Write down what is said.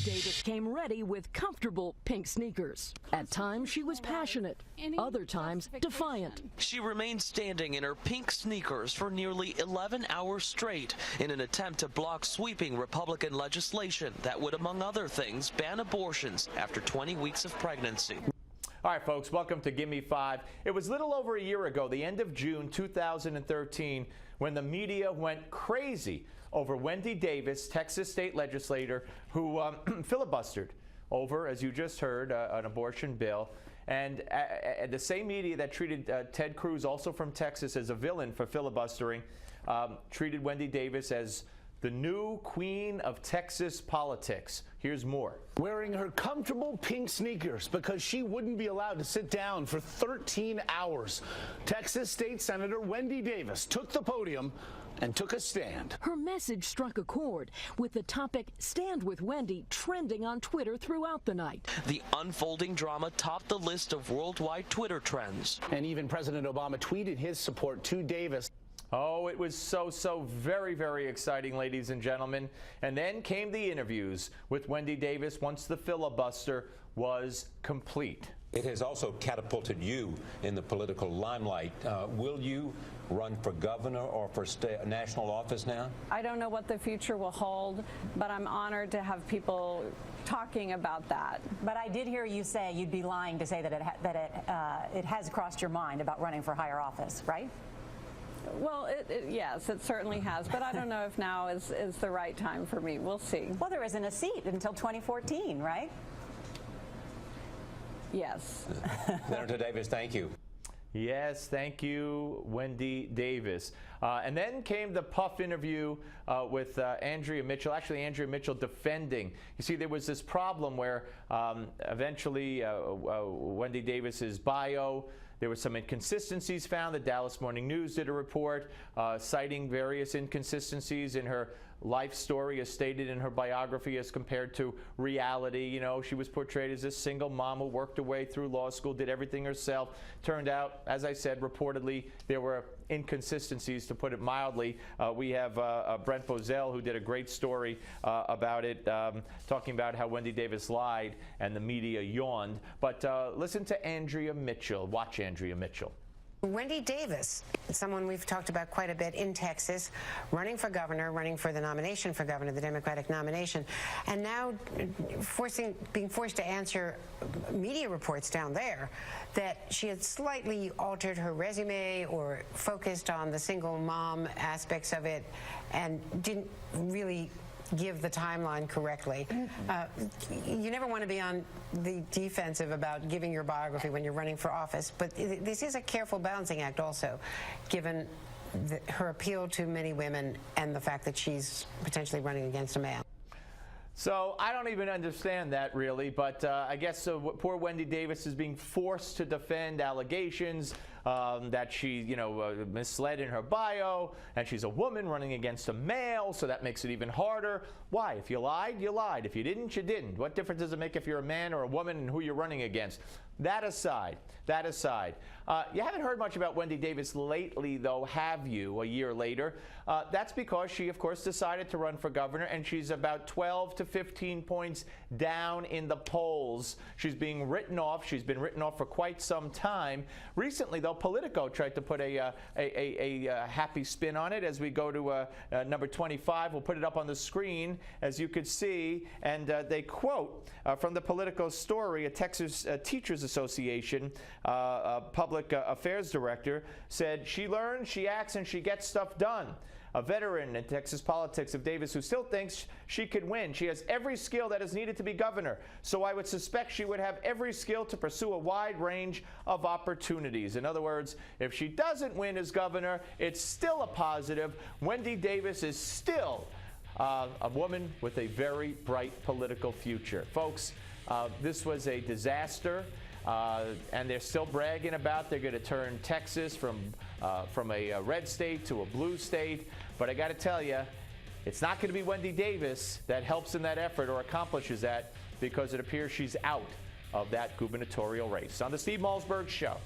Davis came ready with comfortable pink sneakers. At times, she was passionate, other times defiant. She remained standing in her pink sneakers for nearly 11 hours straight in an attempt to block sweeping Republican legislation that would, among other things, ban abortions after 20 weeks of pregnancy. All right, folks, welcome to Gimme 5. It was little over a year ago, the end of June 2013, when the media went crazy over Wendy Davis, Texas state legislator, who filibustered over, as you just heard, an abortion bill. And the same media that treated Ted Cruz, also from Texas, as a villain for filibustering, treated Wendy Davis as the new queen of Texas politics. Here's more. Wearing her comfortable pink sneakers because she wouldn't be allowed to sit down for 13 hours. Texas State Senator Wendy Davis took the podium and took a stand. Her message struck a chord, with the topic "Stand with Wendy" trending on Twitter throughout the night. The unfolding drama topped the list of worldwide Twitter trends. And even President Obama tweeted his support to Davis. Oh, it was so very, very exciting, ladies and gentlemen. And then came the interviews with Wendy Davis once the filibuster was complete. It has also catapulted you in the political limelight. Will you run for governor or for national office now? I don't know what the future will hold, but I'm honored to have people talking about that. But I did hear you say you'd be lying to say that it has crossed your mind about running for higher office, right? Well, yes, it certainly has, but I don't know if now is the right time for me. We'll see. Well, there isn't a seat until 2014, right? Yes. Senator Davis, thank you. Yes, thank you, Wendy Davis. And then came the Puff interview with Andrea Mitchell. Actually, Andrea Mitchell defending. You see, there was this problem where eventually Wendy Davis's bio, there were some inconsistencies found. The Dallas Morning News did a report citing various inconsistencies in her life story as stated in her biography as compared to reality. You know, she was portrayed as a single mom who worked her way through law school, did everything herself. Turned out, as I said, reportedly there were inconsistencies, to put it mildly. We have Brent Bozell, who did a great story about it, talking about how Wendy Davis lied and the media yawned. But listen to Andrea Mitchell. Watch Andrea Mitchell. Wendy Davis, someone we've talked about quite a bit in Texas, running for governor, running for the nomination for governor, the Democratic nomination, and now being forced to answer media reports down there that she had slightly altered her resume or focused on the single mom aspects of it and didn't really give the timeline correctly. You never want to be on the defensive about giving your biography when you're running for office, but this is a careful balancing act also, given her appeal to many women and the fact that she's potentially running against a man. So I don't even understand that really, but I guess poor Wendy Davis is being forced to defend allegations that she, misled in her bio, and she's a woman running against a male, so that makes it even harder. Why? If you lied, you lied. If you didn't, you didn't. What difference does it make if you're a man or a woman and who you're running against? That aside, you haven't heard much about Wendy Davis lately, though, have you, a year later? That's because she, of course, decided to run for governor, and she's about 12 to 15 points down in the polls. She's being written off. She's been written off for quite some time. Recently, though, Politico tried to put a happy spin on it as we go to number 25. We'll put it up on the screen, as you could see, and they quote from the Politico story, a Texas Teachers Association public affairs director said, "She learns, she acts, and she gets stuff done." A veteran in Texas politics of Davis who still thinks she could win. She has every skill that is needed to be governor, so I would suspect she would have every skill to pursue a wide range of opportunities. In other words, if she doesn't win as governor, it's still a positive. Wendy Davis is still a woman with a very bright political future. Folks, this was a disaster. And they're still bragging about they're going to turn Texas from a red state to a blue state. But I got to tell you, it's not going to be Wendy Davis that helps in that effort or accomplishes that, because it appears she's out of that gubernatorial race. On the Steve Malzberg Show.